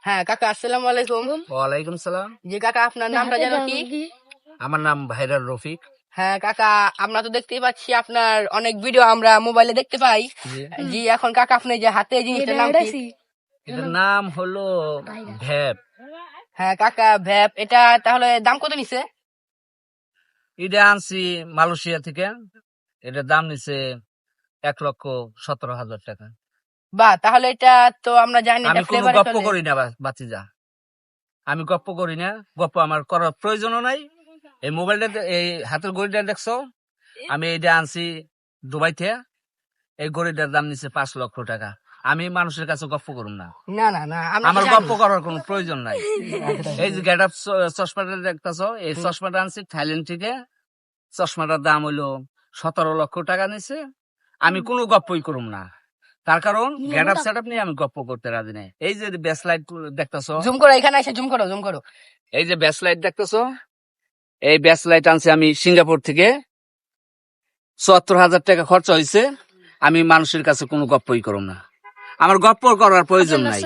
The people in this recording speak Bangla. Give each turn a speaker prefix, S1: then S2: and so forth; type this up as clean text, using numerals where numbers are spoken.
S1: হ্যাঁ কাকা, আসসালামু আলাইকুম।
S2: ওয়ালাইকুম সালাম।
S1: জি কাকা, আপনার নামটা যেন কি?
S2: আমার নাম ভাইরাল রফিক।
S1: হ্যাঁ কাকা, আমরা তো দেখতেই পাচ্ছি আপনার অনেক ভিডিও আমরা মোবাইলে দেখতে পাই। জি এখন কাকা, আপনি যে হাতে জিনিসটার নাম কি?
S2: এটার নাম হলো ভ্যাপ।
S1: হ্যাঁ কাকা, ভ্যাপ। এটা তাহলে দাম কত নিছে?
S2: এটা আনছি মালয়েশিয়া থেকে। এটার দাম নিছে 1,17,000 টাকা।
S1: বাহ, তাহলে এটা তো আমরা জানি
S2: আমি
S1: এটা
S2: কোনো
S1: ফ্লেভারে
S2: গপ্প
S1: চলে।
S2: করি না বাতিজা, আমি গপ্প করি না। গপ্প আমার করার প্রয়োজনও নাই। এই মোবাইলটা এই হাতের ঘড়িটা দেখছো, আমি এটা আনছি দুবাই থেকে। এই ঘড়িটার দাম নিছে 5 লক্ষ টাকা। আমি মানুষের কাছে গপ্প করুম না,
S1: না না না, আমরা তো
S2: আমার
S1: জানি।
S2: গপ্প করার কোনো প্রয়োজন নাই। এই যে গেট আপ চশমাটা দেখতেছো, এই চশমাটা আনছি থাইল্যান্ড থেকে। চশমাটার দাম হইলো 17 লক্ষ টাকা নিছে। আমি কোনো গপ্পই করুম না, তার কারণ গেট আপ সেট আপ নিয়ে আমি গপ্প করতে রাজি নাই। এই যে ব্যাসলাইট দেখতেছো,
S1: জুম করো, এখানে এসে জুম করো, জুম করো।
S2: এই যে ব্যাসলাইট দেখতেছো, এই ব্যাসলাইট আনছি আমি সিঙ্গাপুর থেকে। 74,000 টাকা খরচা হয়েছে। আমি মানুষের কাছে কোনো গপ্পই করুম না, আমার গপ্প করার প্রয়োজন নাই।